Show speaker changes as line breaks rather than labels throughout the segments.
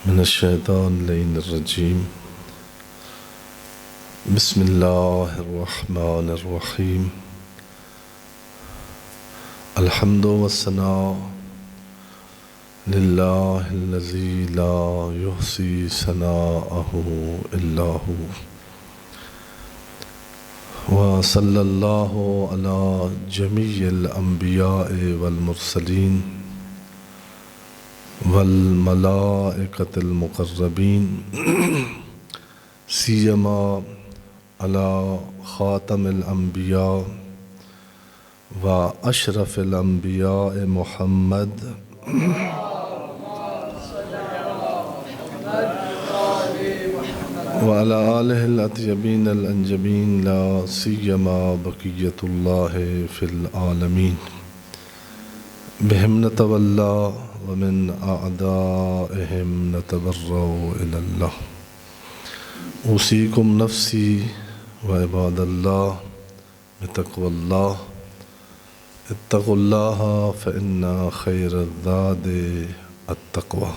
من الشیطان اللعین الرجیم بسم اللہ الرحمن الرحیم الحمد والثناء للہ الذی لا یحصی ثناءہ الا ہو وصلی اللہ علی جمیع الانبیاء والمرسلین والملائکۃ المقربین سیما علی خاتم الانبیاء و اشرف الانبیاء محمد وعلی آلہ الاطیبین الانجبین لا سیما بقیۃ اللہ فی العالمین بہم نتولا ومن اعدائہم نتبرأ الی اللہ اوصیکم نفسی و عباد اللہ بتقوی اللہ اتقوا اللہ فإن خیر الزاد التقوی۔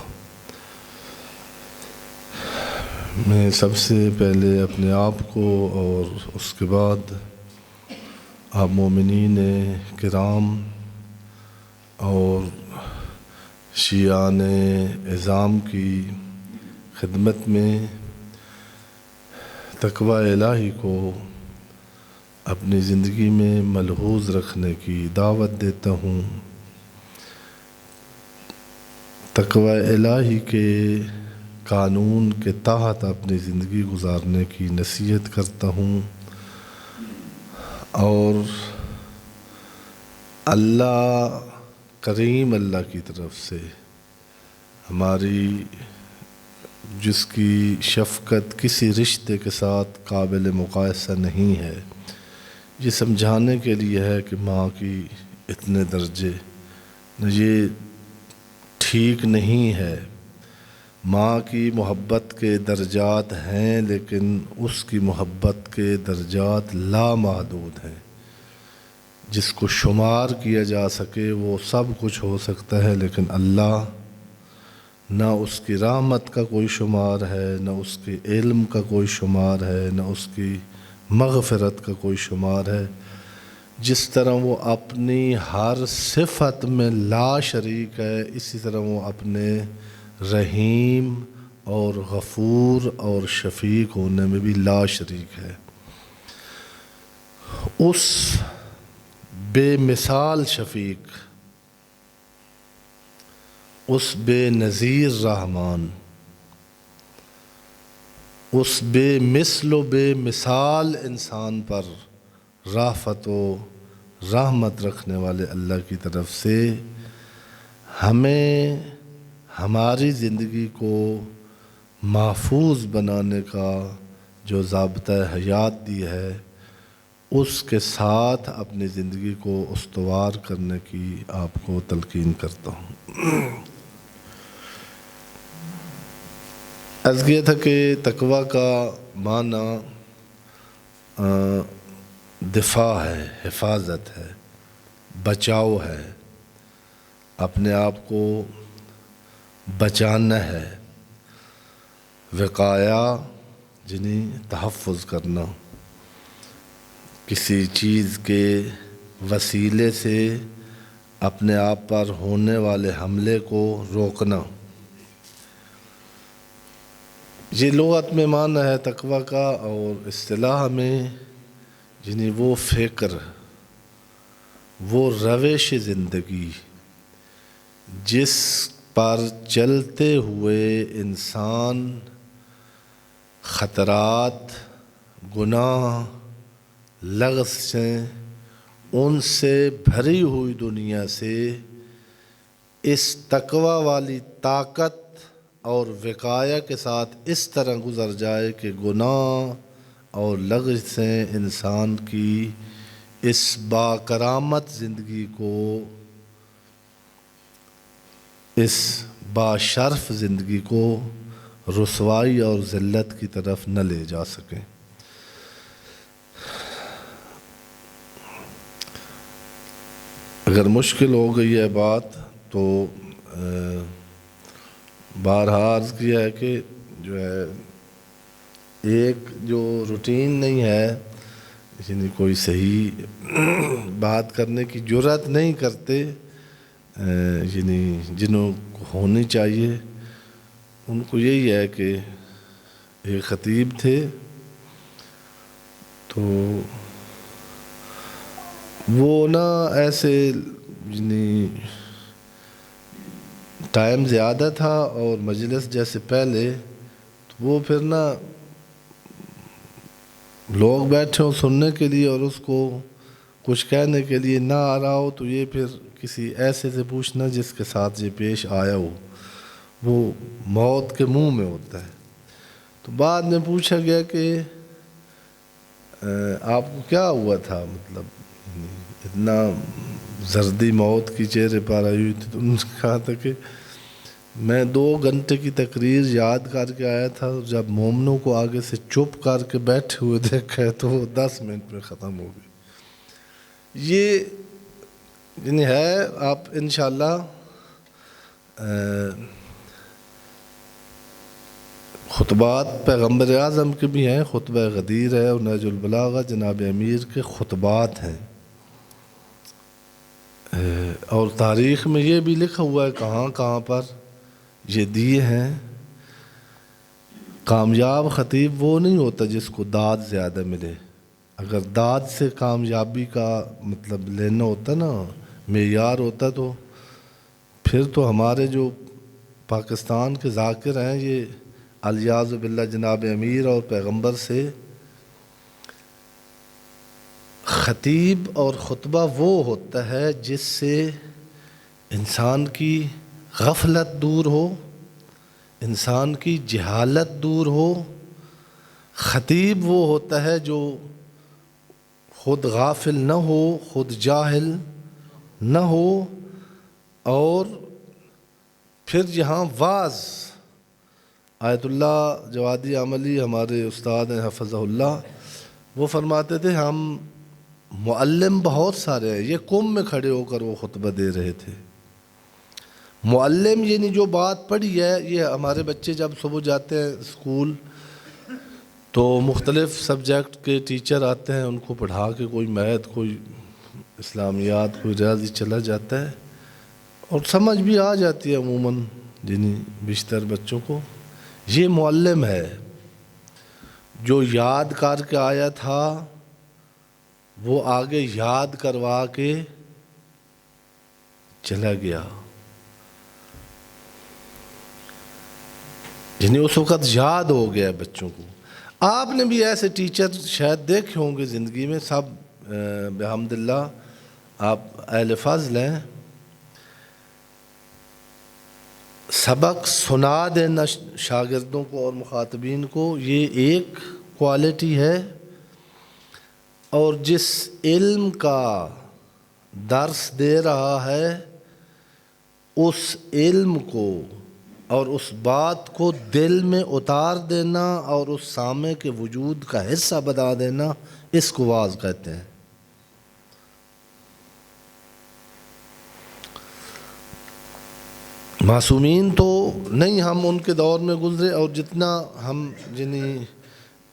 میں سب سے پہلے اپنے آپ کو اور اس کے بعد آپ مومنین کرام اور شیعان عظام کی خدمت میں تقوی الہی کو اپنی زندگی میں ملحوظ رکھنے کی دعوت دیتا ہوں۔ تقوی الہی کے قانون کے تحت اپنی زندگی گزارنے کی نصیحت کرتا ہوں اور اللہ کریم اللہ کی طرف سے ہماری جس کی شفقت کسی رشتے کے ساتھ قابل مقایسہ نہیں ہے، یہ سمجھانے کے لیے ہے کہ ماں کی اتنے درجے یہ ٹھیک نہیں ہے۔ ماں کی محبت کے درجات ہیں لیکن اس کی محبت کے درجات لامحدود ہیں۔ جس کو شمار کیا جا سکے وہ سب کچھ ہو سکتا ہے، لیکن اللہ نہ اس کی رحمت کا کوئی شمار ہے، نہ اس کے علم کا کوئی شمار ہے، نہ اس کی مغفرت کا کوئی شمار ہے۔ جس طرح وہ اپنی ہر صفت میں لا شریک ہے، اسی طرح وہ اپنے رحیم اور غفور اور شفیق ہونے میں بھی لا شریک ہے۔ اس بے مثال شفیق، اس بے نظیر رحمان، اس بے مثل و بے مثال انسان پر رافت و رحمت رکھنے والے اللہ کی طرف سے ہمیں ہماری زندگی کو محفوظ بنانے کا جو ضابطہ حیات دی ہے، اس کے ساتھ اپنی زندگی کو استوار کرنے کی آپ کو تلقین کرتا ہوں۔ عرض کیا تھا کہ تقوی کا معنی دفاع ہے، حفاظت ہے، بچاؤ ہے، اپنے آپ کو بچانا ہے، وقایا یعنی تحفظ کرنا، کسی چیز کے وسیلے سے اپنے آپ پر ہونے والے حملے کو روکنا۔ یہ لغت میں معنی ہے تقوی کا، اور اصطلاح میں یعنی وہ فکر، وہ روش زندگی جس پر چلتے ہوئے انسان خطرات، گناہ، لغز سے، ان سے بھری ہوئی دنیا سے اس تقوی والی طاقت اور وقایا کے ساتھ اس طرح گزر جائے کہ گناہ اور لغز سے انسان کی اس باکرامت زندگی کو، اس باشرف زندگی کو رسوائی اور ذلت کی طرف نہ لے جا سکیں۔ اگر مشکل ہو گئی ہے بات تو بارہا عرض کیا ہے کہ جو ہے ایک جو روٹین نہیں ہے، یعنی کوئی صحیح بات کرنے کی جرات نہیں کرتے، یعنی جنہوں کو ہونی چاہیے، ان کو یہی ہے کہ ایک خطیب تھے تو وہ نا ایسے یعنی ٹائم زیادہ تھا اور مجلس جیسے پہلے، تو وہ پھر نا لوگ بیٹھے ہوں سننے کے لیے اور اس کو کچھ کہنے کے لیے نہ آ رہا ہو، تو یہ پھر کسی ایسے سے پوچھنا جس کے ساتھ یہ پیش آیا ہو، وہ موت کے منہ میں ہوتا ہے۔ تو بعد میں پوچھا گیا کہ آپ کو کیا ہوا تھا، مطلب اتنا زردی موت کی چہرے پر آئی ہوئی تھی، تو انہوں نے کہا تھا کہ میں 2 گھنٹے کی تقریر یاد کر کے آیا تھا، جب مومنوں کو آگے سے چپ کر کے بیٹھے ہوئے دیکھا تو وہ 10 منٹ میں ختم ہو گئی۔ یہ یعنی ہے، آپ انشاءاللہ خطبات پیغمبر اعظم کے بھی ہیں، خطبہ غدیر ہے اور نہج البلاغہ جناب امیر کے خطبات ہیں، اور تاریخ میں یہ بھی لکھا ہوا ہے کہاں کہاں پر یہ دیے ہیں۔ کامیاب خطیب وہ نہیں ہوتا جس کو داد زیادہ ملے، اگر داد سے کامیابی کا مطلب لینا ہوتا نا، معیار ہوتا، تو پھر تو ہمارے جو پاکستان کے ذاکر ہیں یہ الیاذ باللہ جناب امیر اور پیغمبر سے خطیب اور خطبہ وہ ہوتا ہے جس سے انسان کی غفلت دور ہو، انسان کی جہالت دور ہو۔ خطیب وہ ہوتا ہے جو خود غافل نہ ہو، خود جاہل نہ ہو، اور پھر یہاں واعظ آیت اللہ جوادی عملی ہمارے استاد ہیں حفظہ اللہ، وہ فرماتے تھے ہم معلم بہت سارے ہیں، یہ قوم میں کھڑے ہو کر وہ خطبہ دے رہے تھے۔ معلم یعنی جو بات پڑھی ہے، یہ ہمارے بچے جب صبح جاتے ہیں اسکول تو مختلف سبجیکٹ کے ٹیچر آتے ہیں، ان کو پڑھا کے کوئی میتھ، کوئی اسلامیات، کوئی ریاضی چلا جاتا ہے اور سمجھ بھی آ جاتی ہے عموماً یعنی بیشتر بچوں کو۔ یہ معلم ہے جو یاد کر کے آیا تھا، وہ آگے یاد کروا کے چلا گیا، جنہیں اس وقت یاد ہو گیا بچوں کو۔ آپ نے بھی ایسے ٹیچر شاید دیکھے ہوں گے زندگی میں، سب بحمداللہ آپ اہل فضل ہیں۔ سبق سنا دینا شاگردوں کو اور مخاطبین کو، یہ ایک کوالٹی ہے، اور جس علم کا درس دے رہا ہے اس علم کو اور اس بات کو دل میں اتار دینا اور اس سامع کے وجود کا حصہ بنا دینا، اس کو واعظ کہتے ہیں۔ معصومین تو نہیں، ہم ان کے دور میں گزرے، اور جتنا ہم یعنی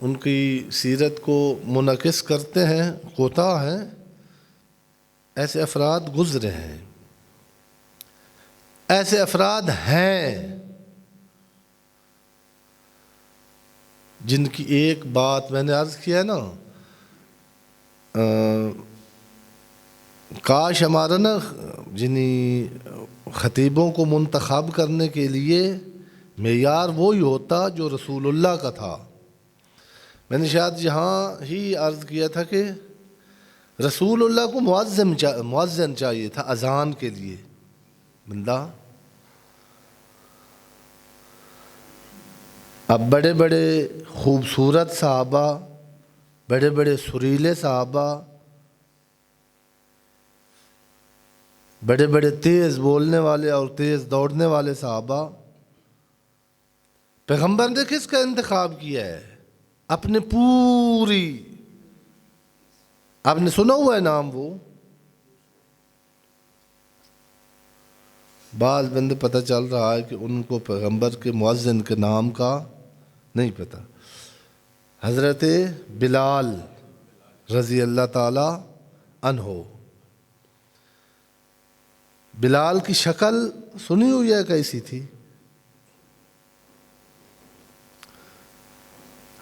ان کی سیرت کو منعکس کرتے ہیں کوتاہ ہیں، ایسے افراد گزرے ہیں، ایسے افراد ہیں جن کی ایک بات میں نے عرض کیا نا، کاش ہمارا نا یعنی خطیبوں کو منتخب کرنے کے لیے معیار وہی ہوتا جو رسول اللہ کا تھا۔ میں نے شاید یہاں ہی عرض کیا تھا کہ رسول اللہ کو مؤذن چاہیے تھا اذان کے لیے، بندہ اب بڑے بڑے خوبصورت صحابہ، بڑے بڑے سریلے صحابہ، بڑے بڑے تیز بولنے والے اور تیز دوڑنے والے صحابہ، پیغمبر نے کس کا انتخاب کیا ہے؟ اپنے پوری، آپ نے سنا ہوا ہے نام، وہ بعض بندے پتہ چل رہا ہے کہ ان کو پیغمبر کے مؤذن کے نام کا نہیں پتہ. حضرت بلال رضی اللہ تعالی عنہ. بلال کی شکل سنی ہوئی ہے کیسی تھی؟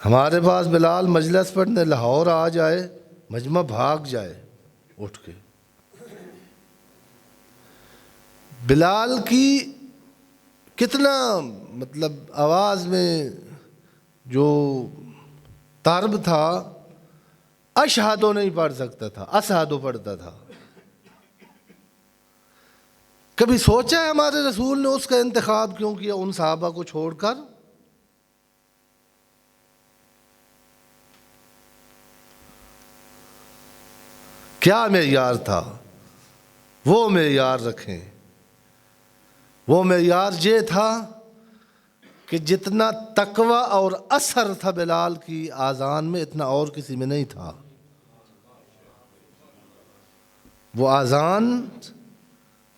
ہمارے پاس بلال مجلس پڑھنے لاہور آ جائے، مجمع بھاگ جائے اٹھ کے. بلال کی کتنا مطلب آواز میں جو طرب تھا، اشہدو نہیں پڑھ سکتا تھا، اسہدو پڑھتا تھا. کبھی سوچا ہے ہمارے رسول نے اس کا انتخاب کیوں کیا ان صحابہ کو چھوڑ کر؟ کیا معیار تھا؟ وہ معیار رکھیں. وہ معیار یہ تھا کہ جتنا تقوی اور اثر تھا بلال کی آذان میں، اتنا اور کسی میں نہیں تھا. وہ آذان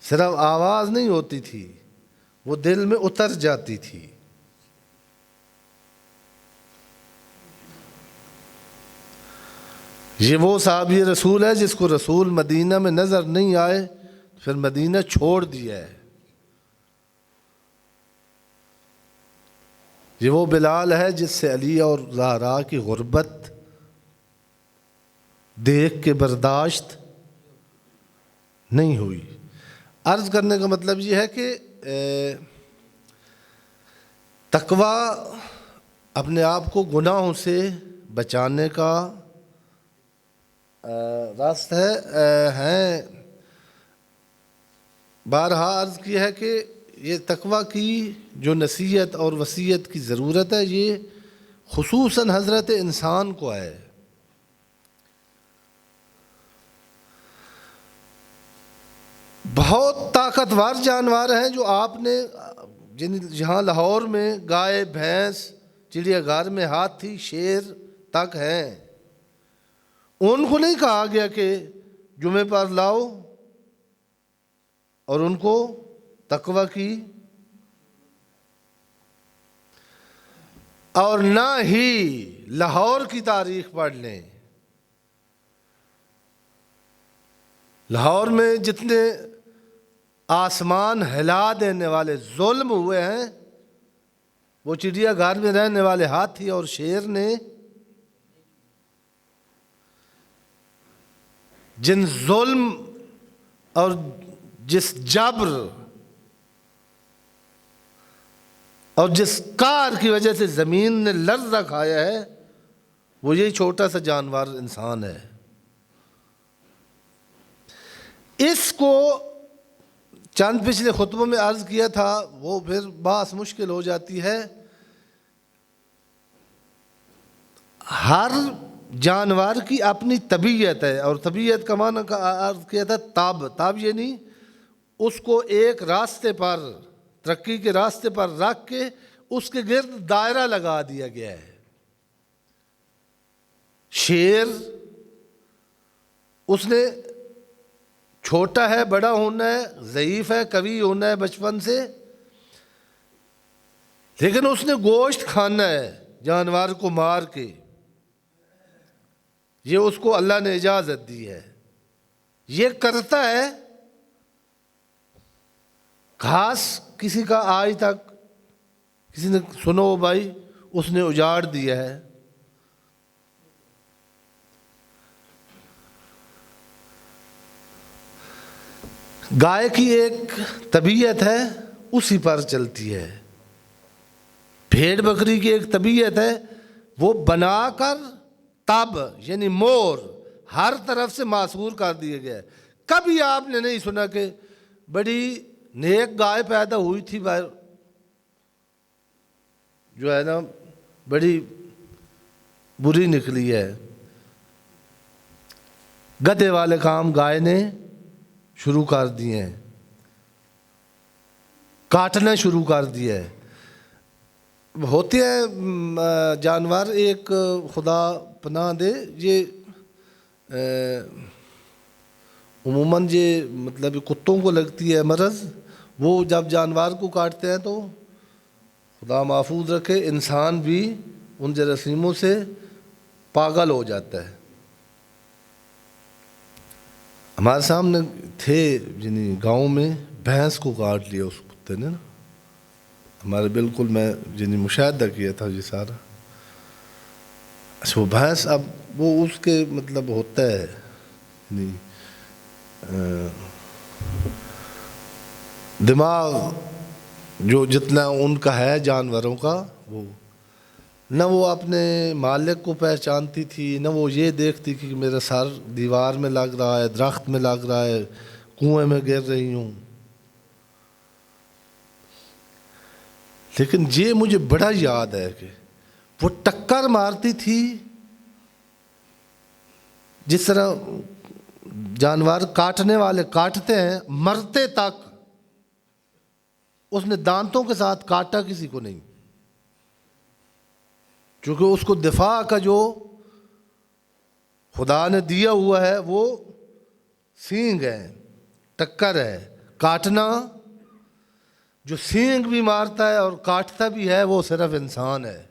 صرف آواز نہیں ہوتی تھی، وہ دل میں اتر جاتی تھی. یہ وہ صحابی رسول ہے جس کو رسول مدینہ میں نظر نہیں آئے، پھر مدینہ چھوڑ دیا ہے. یہ وہ بلال ہے جس سے علی اور زہرا کی غربت دیکھ کے برداشت نہیں ہوئی. عرض کرنے کا مطلب یہ ہے کہ تقوی اپنے آپ کو گناہوں سے بچانے کا راستہ ہے. بارہا عرض کی ہے کہ یہ تقوی کی جو نصیحت اور وصیت کی ضرورت ہے، یہ خصوصاً حضرت انسان کو ہے. بہت طاقتور جانور ہیں جو آپ نے جہاں لاہور میں گائے، بھینس، چڑیا گھر میں ہاتھی، شیر تک ہیں. ان کو نہیں کہا گیا کہ جمعے پر لاؤ اور ان کو تقوی کی، اور نہ ہی لاہور کی تاریخ پڑھ لیں. لاہور میں جتنے آسمان ہلا دینے والے ظلم ہوئے ہیں، وہ چڑیا گھر میں رہنے والے ہاتھی اور شیر نے جن ظلم اور جس جبر اور جس کار کی وجہ سے زمین نے لرزہ کھایا ہے، وہ یہی چھوٹا سا جانور انسان ہے. اس کو چند پچھلے خطبوں میں عرض کیا تھا، وہ پھر بحث مشکل ہو جاتی ہے. ہر جانور کی اپنی طبیعت ہے، اور طبیعت کا معنی کا عرض کیا تھا تاب یعنی اس کو ایک راستے پر، ترقی کے راستے پر رکھ کے اس کے گرد دائرہ لگا دیا گیا ہے. شیر اس نے چھوٹا ہے، بڑا ہونا ہے، ضعیف ہے، قوی ہونا ہے بچپن سے، لیکن اس نے گوشت کھانا ہے جانور کو مار کے. یہ اس کو اللہ نے اجازت دی ہے، یہ کرتا ہے. گھاس کسی کا آج تک کسی نے سنو بھائی اس نے اجاڑ دیا ہے. گائے کی ایک طبیعت ہے، اسی پر چلتی ہے. بھیڑ بکری کی ایک طبیعت ہے، وہ بنا کر تب یعنی مور ہر طرف سے معصور کر دیے گئے. کبھی آپ نے نہیں سنا کہ بڑی نیک گائے پیدا ہوئی تھی، جو ہے نا بڑی بری نکلی ہے. گدھے والے کام گائے نے شروع کر دیے ہیں، کاٹنا شروع کر دیا ہے. ہوتے ہیں جانور، ایک خدا پناہ دے، یہ عموماً یہ مطلب کتوں کو لگتی ہے مرض، وہ جب جانور کو کاٹتے ہیں تو خدا محفوظ رکھے انسان بھی ان جراثیموں سے پاگل ہو جاتا ہے۔ ہمارے سامنے تھے یعنی گاؤں میں بھینس کو کاٹ لیا اس کتے نے نا، ہمارے بالکل میں یعنی مشاہدہ کیا تھا یہ سارا۔ اچھا وہ بھینس اب وہ اس کے مطلب ہوتا ہے یعنی دماغ جو جتنا ان کا ہے جانوروں کا، وہ نہ وہ اپنے مالک کو پہچانتی تھی، نہ وہ یہ دیکھتی کہ میرا سر دیوار میں لگ رہا ہے، درخت میں لگ رہا ہے، کنویں میں گر رہی ہوں۔ لیکن یہ مجھے بڑا یاد ہے کہ وہ ٹکر مارتی تھی جس طرح جانور کاٹنے والے کاٹتے ہیں، مرتے تک اس نے دانتوں کے ساتھ کاٹا کسی کو نہیں، کیونکہ اس کو دفاع کا جو خدا نے دیا ہوا ہے وہ سینگ ہے، ٹکر ہے، کاٹنا۔ جو سینگ بھی مارتا ہے اور کاٹتا بھی ہے وہ صرف انسان ہے۔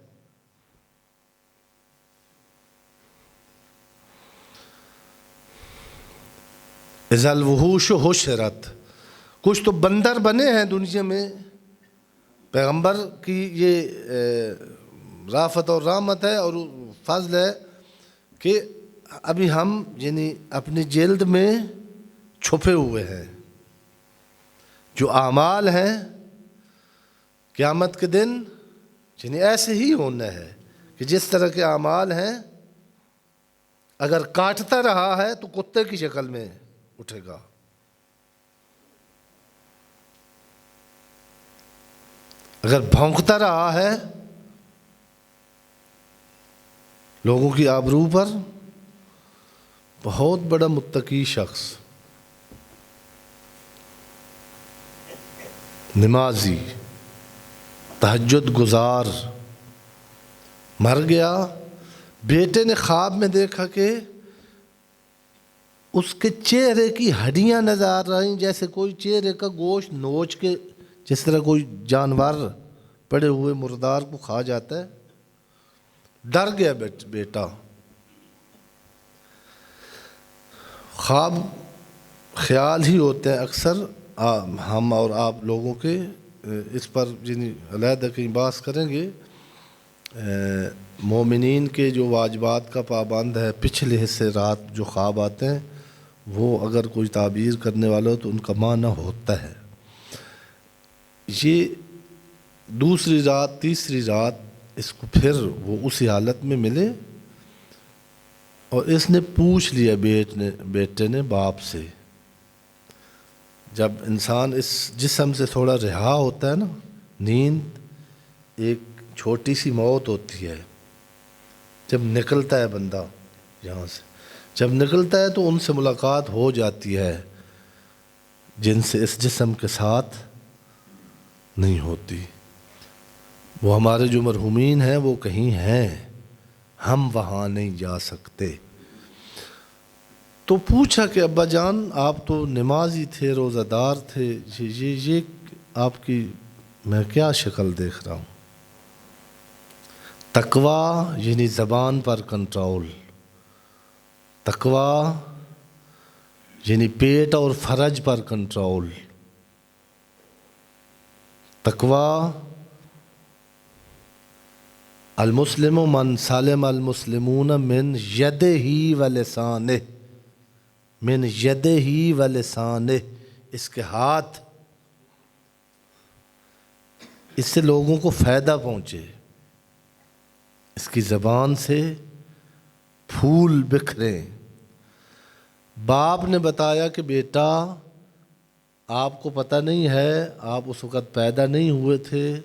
اذا الوحوش حشرت، کچھ تو بندر بنے ہیں دنیا میں۔ پیغمبر کی یہ رافت اور رحمت ہے اور فضل ہے کہ ابھی ہم یعنی اپنی جلد میں چھپے ہوئے ہیں۔ جو اعمال ہیں قیامت کے دن یعنی ایسے ہی ہونا ہے کہ جس طرح کے اعمال ہیں، اگر کاٹتا رہا ہے تو کتے کی شکل میں اٹھے گا، اگر بھونکتا رہا ہے لوگوں کی آبرو پر، بہت بڑا متقی شخص، نمازی، تہجد گزار مر گیا۔ بیٹے نے خواب میں دیکھا کہ اس کے چہرے کی ہڈیاں نظر آ رہی جیسے کوئی چہرے کا گوشت نوچ کے، جس طرح کوئی جانور پڑے ہوئے مردار کو کھا جاتا ہے۔ ڈر گیا بیٹا۔ خواب خیال ہی ہوتے ہیں اکثر، ہم اور آپ لوگوں کے، اس پر یعنی علیحدہ کہیں بحث کریں گے۔ مومنین کے جو واجبات کا پابند ہے، پچھلے حصے رات جو خواب آتے ہیں وہ اگر کوئی تعبیر کرنے والا ہو تو ان کا معنی ہوتا ہے۔ یہ دوسری رات تیسری رات اس کو پھر وہ اسی حالت میں ملے اور اس نے پوچھ لیا بیٹے نے باپ سے۔ جب انسان اس جسم سے تھوڑا رہا ہوتا ہے نا، نیند ایک چھوٹی سی موت ہوتی ہے، جب نکلتا ہے بندہ یہاں سے، جب نکلتا ہے تو ان سے ملاقات ہو جاتی ہے جن سے اس جسم کے ساتھ نہیں ہوتی۔ وہ ہمارے جو مرحومین ہیں وہ کہیں ہیں، ہم وہاں نہیں جا سکتے۔ تو پوچھا کہ ابا جان آپ تو نمازی تھے، روزہ دار تھے، یہ آپ کی میں کیا شکل دیکھ رہا ہوں؟ تقوی یعنی زبان پر کنٹرول، تقوی یعنی پیٹ اور فرج پر کنٹرول، تقوی المسلم من سلم المسلمون من یدہ و لسانہ، من یدہ و لسانہ، اس کے ہاتھ، اس سے لوگوں کو فائدہ پہنچے، اس کی زبان سے پھول بکھریں۔ باپ نے بتایا کہ بیٹا آپ کو پتہ نہیں ہے، آپ اس وقت پیدا نہیں ہوئے تھے،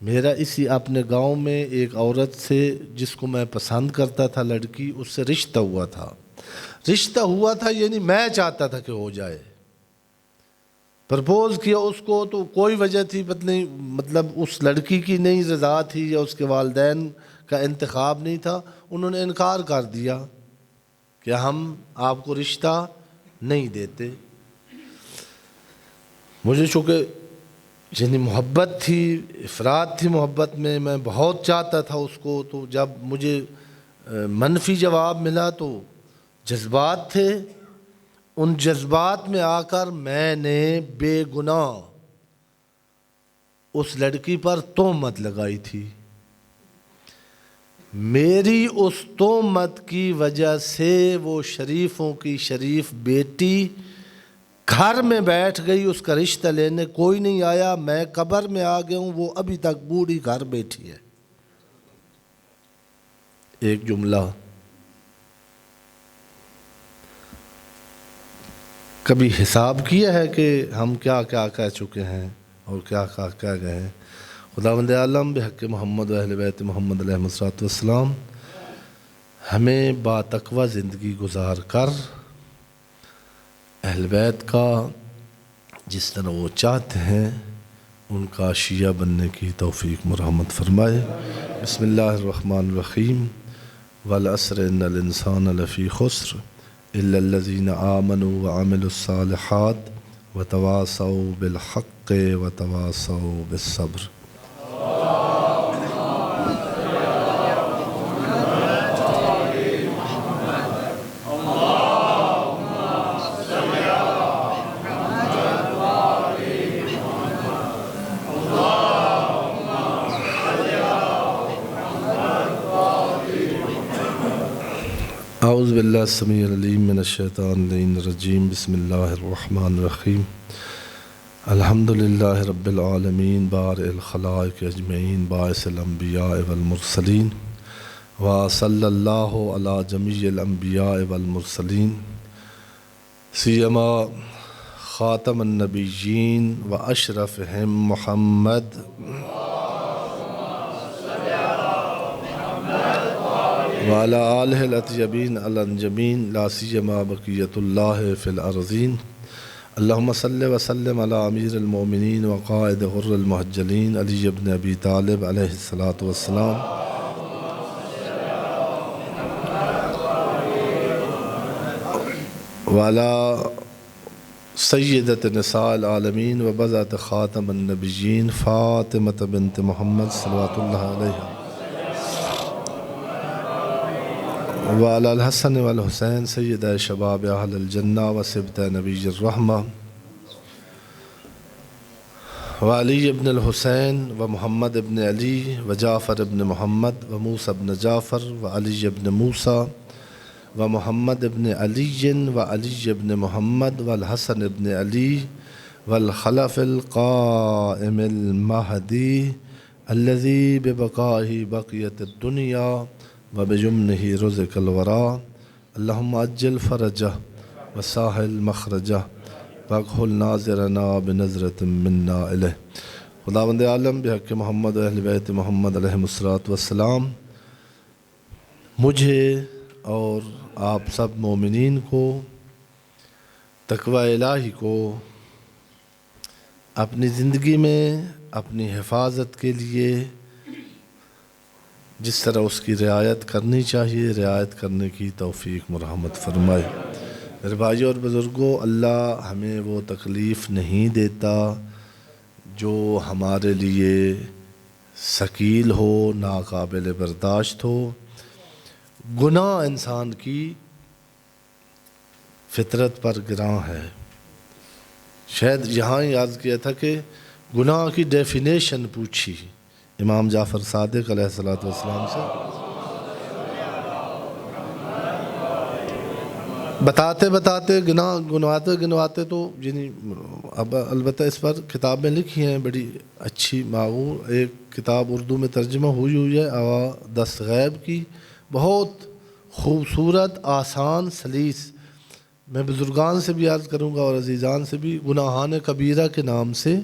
میرا اسی اپنے گاؤں میں ایک عورت سے جس کو میں پسند کرتا تھا، لڑکی، اس سے رشتہ ہوا تھا یعنی میں چاہتا تھا کہ ہو جائے، پرپوز کیا اس کو، تو کوئی وجہ تھی مطلب اس لڑکی کی نہیں رضا تھی یا اس کے والدین کا انتخاب نہیں تھا، انہوں نے انکار کر دیا کہ ہم آپ کو رشتہ نہیں دیتے۔ مجھے چونکہ یعنی محبت تھی، افراد تھی محبت میں بہت چاہتا تھا اس کو. تو جب مجھے منفی جواب ملا تو جذبات تھے، ان جذبات میں آ کر میں نے بے گناہ اس لڑکی پر تہمت لگائی تھی. میری اس تہمت کی وجہ سے وہ شریفوں کی شریف بیٹی گھر میں بیٹھ گئی، اس کا رشتہ لینے کوئی نہیں آیا. میں قبر میں آ گیا ہوں، وہ ابھی تک بوڑھی گھر بیٹھی ہے. ایک جملہ کبھی حساب کیا ہے کہ ہم کیا کیا کہہ چکے ہیں اور کیا کیا کہہ گئے ہیں؟ خداوند عالم بحق محمد و اہل بیت محمد علیہ الصلوۃ والسلام ہمیں با تقوی زندگی گزار کر اہل بیت کا جس طرح وہ چاہتے ہیں ان کا شیعہ بننے کی توفیق مرحمت فرمائے. بسم اللہ الرحمن الرحیم. والعصر ان الانسان لفی خسر الا الذین آمنوا وعملوا الصالحات وتواصوا بالحق وتواصوا بالصبر. اعوذ باللہ السمیع العلیم من الشیطان الرجیم. بسم اللہ الرحمن الرحیم. الحمد للہ رب العالمین بارئ الخلائق اجمعین باعث الانبیاء والمرسلین وصلی اللہ علی جمیع الانبیاء والمرسلین سیما خاتم النبیین و اشرفہم محمد وعلی آلہ الاطیبین الانجمین لا سیما بقیۃ اللہ فی الارضین. اللہم صلی وسلم علی امیر المومنین وقائد غر المحجلین علی ابن ابی طالب علیہ الصلاۃ والسلام وعلی سیدۃ نساء العالمین وبضعۃ خاتم النبیین فاطمۃ بنت محمد صلوات اللہ علیہ وعلی الحسن والحسین سیدہ شباب اہل الجنہ وصبتہ نبی الرحمہ وعلی ابن الحسین ومحمد ابن علی وجعفر ابن محمد وموسیٰ ابن جعفر وعلی ابن موسیٰ ومحمد ابن علی وعلی ابن محمد والحسن ابن علی والخلف القائم المہدی الذی ببقائہ بقیت الدنیا وبجمنہ رزق الورا. اللہم عجل فرجہ وساہل مخرجہ واکحل ناظرنا بنظرۃ منا الیہ. خداوند عالم بحق محمد و اہل بیت محمد علیہ الصلوۃ والسلام مجھے اور آپ سب مومنین کو تقوی الہی کو اپنی زندگی میں اپنی حفاظت کے لیے جس طرح اس کی رعایت کرنی چاہیے رعایت کرنے کی توفیق مرحمت فرمائے. میرے بھائیوں اور بزرگوں، اللہ ہمیں وہ تکلیف نہیں دیتا جو ہمارے لیے ثقیل ہو، ناقابل برداشت ہو. گناہ انسان کی فطرت پر گراں ہے. شاید یہاں ہی عرض کیا تھا کہ گناہ کی ڈیفینیشن پوچھی امام جعفر صادق علیہ السلام سے. بتاتے گنواتے تو یعنی اب البتہ اس پر کتابیں لکھی ہیں بڑی اچھی معقول. ایک کتاب اردو میں ترجمہ ہوئی ہے آوا دست غیب کی، بہت خوبصورت آسان سلیس. میں بزرگان سے بھی عرض کروں گا اور عزیزان سے بھی، گناہان کبیرہ کے نام سے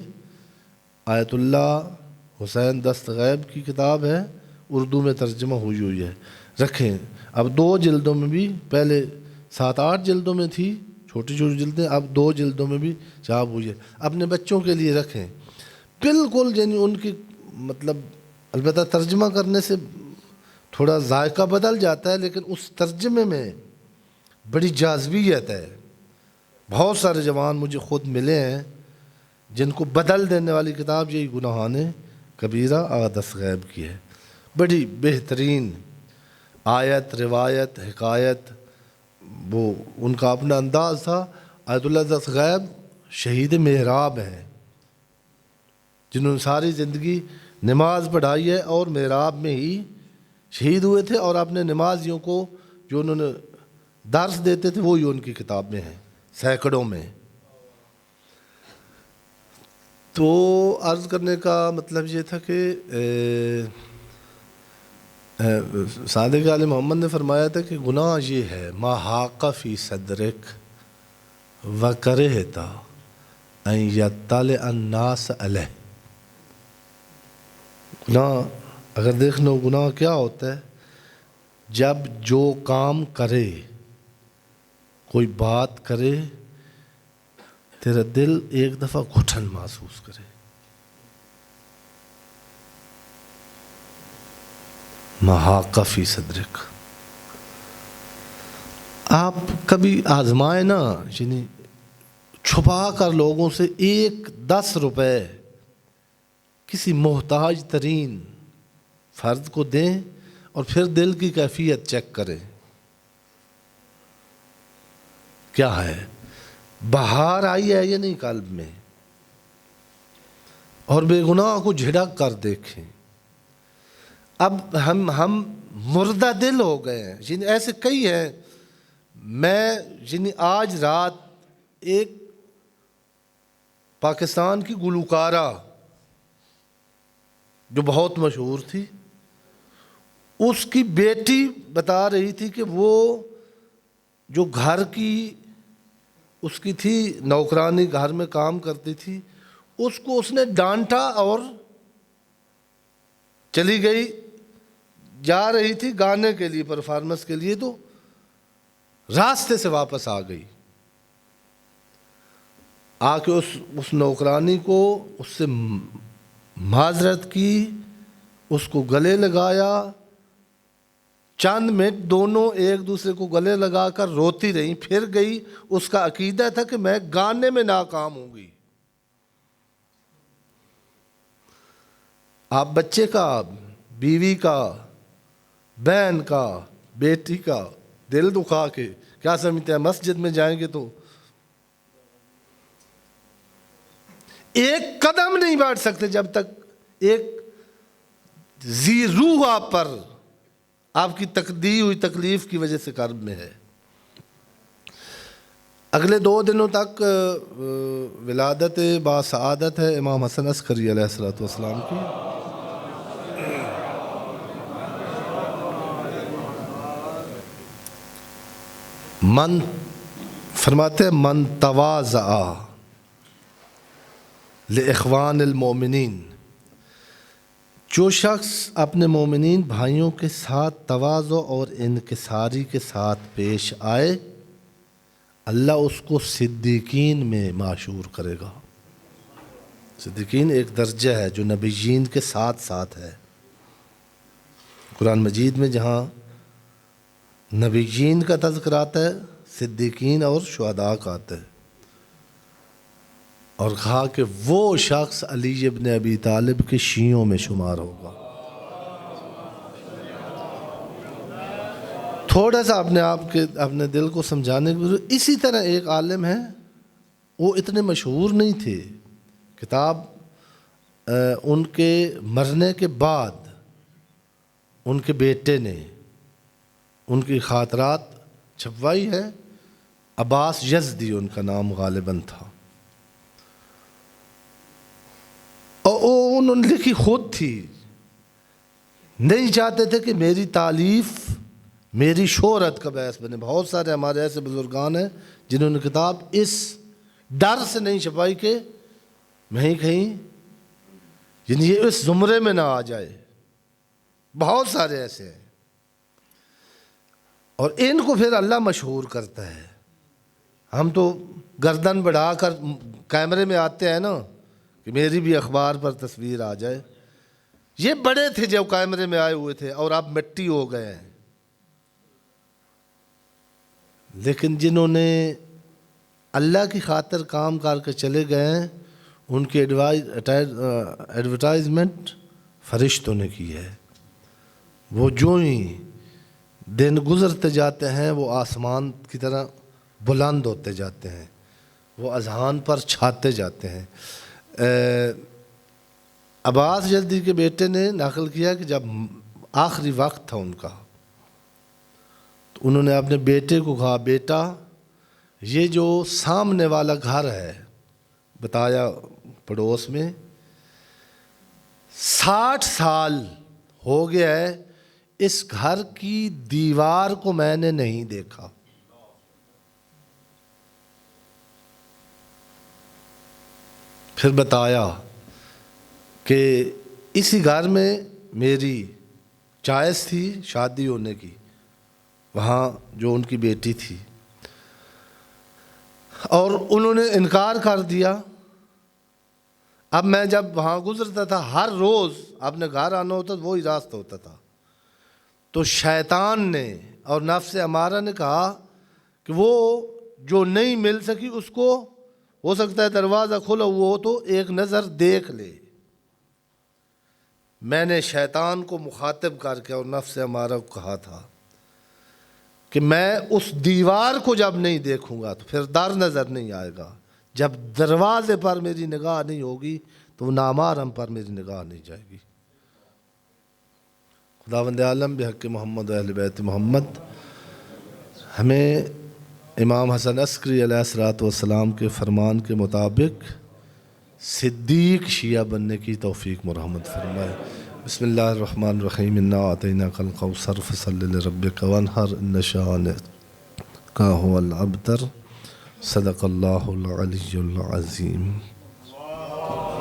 آیت اللہ حسین دست غیب کی کتاب ہے، اردو میں ترجمہ ہوئی ہے. رکھیں، اب 2 جلدوں میں بھی، پہلے 7-8 جلدوں میں تھی چھوٹی چھوٹی جلدیں، اب 2 جلدوں میں بھی چھاپ ہوئی ہے. اپنے بچوں کے لیے رکھیں. بالکل یعنی ان کی مطلب البتہ ترجمہ کرنے سے تھوڑا ذائقہ بدل جاتا ہے، لیکن اس ترجمے میں بڑی جاذبیت ہے. بہت سارے جوان مجھے خود ملے ہیں جن کو بدل دینے والی کتاب یہی گناہان کبیرہ احادث غیب کی ہے. بڑی بہترین آیت، روایت، حکایت، وہ ان کا اپنا انداز تھا. آیت اللہ احادث غیب شہید محراب ہیں جنہوں نے ساری زندگی نماز پڑھائی ہے اور محراب میں ہی شہید ہوئے تھے، اور اپنے نمازیوں کو جو انہوں نے درس دیتے تھے وہی ان کی کتاب میں ہیں سینکڑوں میں. تو عرض کرنے کا مطلب یہ تھا کہ صادق آل محمد نے فرمایا تھا کہ گناہ یہ ہے ما حاق فی صدرک وکرہتا ان یطلع الناس علیہ. گناہ اگر دیکھ لو گناہ کیا ہوتا ہے، جب جو کام کرے، کوئی بات کرے، تیرا دل ایک دفعہ گھٹن محسوس کرے. ما حاق فی صدرک. آپ کبھی آزمائے نا، یعنی چھپا کر لوگوں سے 10 روپے کسی محتاج ترین فرد کو دیں اور پھر دل کی کیفیت چیک کریں کیا ہے، بہار آئی ہے یا نہیں قلب میں. اور بے گناہ کو جھڑک کر دیکھیں. اب ہم مردہ دل ہو گئے ہیں. یعنی ایسے کئی ہیں. میں یعنی آج رات ایک پاکستان کی گلوکارہ جو بہت مشہور تھی، اس کی بیٹی بتا رہی تھی کہ وہ جو گھر کی اس کی تھی نوکرانی، گھر میں کام کرتی تھی، اس کو اس نے ڈانٹا اور چلی گئی. جا رہی تھی گانے کے لیے، پرفارمنس کے لیے، تو راستے سے واپس آ گئی. آ کے اس نوکرانی کو اس سے معذرت کی، اس کو گلے لگایا. چند منٹ دونوں ایک دوسرے کو گلے لگا کر روتی رہیں، پھر گئی. اس کا عقیدہ تھا کہ میں گانے میں ناکام ہوں گی. آپ بچے کا، بیوی کا، بہن کا، بیٹی کا دل دکھا کے کیا سمجھتے ہیں مسجد میں جائیں گے تو ایک قدم نہیں بڑھ سکتے جب تک ایک ذی روح آپ پر آپ کی دی ہوئی تکلیف کی وجہ سے کرب میں ہے. اگلے 2 دنوں تک ولادت باسعادت ہے امام حسن عسکری علیہ السلام کی. من فرماتے ہیں من تواضع لاخوان المؤمنین، جو شخص اپنے مومنین بھائیوں کے ساتھ تواضع اور انکساری کے ساتھ پیش آئے، اللہ اس کو صدیقین میں معشور کرے گا. صدیقین ایک درجہ ہے جو نبیین کے ساتھ ساتھ ہے. قرآن مجید میں جہاں نبیین کا تذکر آتا ہے، صدیقین اور شہداء کا آتا ہے. اور کہا کہ وہ شخص علی ابن ابی طالب کے شیعوں میں شمار ہوگا. تھوڑا سا اپنے دل کو سمجھانے کے بعد اسی طرح ایک عالم ہے، وہ اتنے مشہور نہیں تھے. کتاب ان کے مرنے کے بعد ان کے بیٹے نے ان کی خاطرات چھپوائی ہے. عباس یزدی ان کا نام غالباً تھا. اور انہوں نے لکھی خود تھی. نہیں چاہتے تھے کہ میری تالیف میری شہرت کا باعث بنے. بہت سارے ہمارے ایسے بزرگان ہیں جنہوں نے کتاب اس ڈر سے نہیں چھپائی کہ کہیں یعنی یہ اس زمرے میں نہ آ جائے. بہت سارے ایسے ہیں، اور ان کو پھر اللہ مشہور کرتا ہے. ہم تو گردن بڑھا کر کیمرے میں آتے ہیں نا کہ میری بھی اخبار پر تصویر آ جائے. یہ بڑے تھے جب کیمرے میں آئے ہوئے تھے اور آپ مٹی ہو گئے ہیں. لیکن جنہوں نے اللہ کی خاطر کام کر کے چلے گئے ہیں، ان کی ایڈورٹائزمنٹ فرشتوں نے کی ہے. وہ جو ہی دن گزرتے جاتے ہیں وہ آسمان کی طرح بلند ہوتے جاتے ہیں, وہ اذہان پر چھاتے جاتے ہیں. عباس جلدی کے بیٹے نے نقل کیا کہ جب آخری وقت تھا ان کا تو انہوں نے اپنے بیٹے کو کہا, بیٹا یہ جو سامنے والا گھر ہے, بتایا پڑوس میں, 60 سال ہو گیا ہے اس گھر کی دیوار کو میں نے نہیں دیکھا. پھر بتایا کہ اسی گھر میں میری چوائس تھی شادی ہونے کی, وہاں جو ان کی بیٹی تھی, اور انہوں نے انکار کر دیا. اب میں جب وہاں گزرتا تھا ہر روز اپنے گھر آنا ہوتا تو وہی راستہ ہوتا تھا. تو شیطان نے اور نفس امارہ نے کہا کہ وہ جو نہیں مل سکی اس کو ہو سکتا ہے دروازہ کھلا ہوا ہو تو ایک نظر دیکھ لے. میں نے شیطان کو مخاطب کر کے اور نفس امارہ کو کہا تھا کہ میں اس دیوار کو جب نہیں دیکھوں گا تو پھر در نظر نہیں آئے گا. جب دروازے پر میری نگاہ نہیں ہوگی تو نامحرم پر میری نگاہ نہیں جائے گی. خداوند عالم بحق محمد و اہل بیت محمد ہمیں امام حسن عسکری علیہ الصلوۃ والسلام کے فرمان کے مطابق صدیق شیعہ بننے کی توفیق مرحمت فرمائے. بسم اللہ الرحمن الرحیم. انا اعطیناک الکوثر فصل لربک وانحر ان شانئک هو الابتر. صدق اللہ العلی العظیم.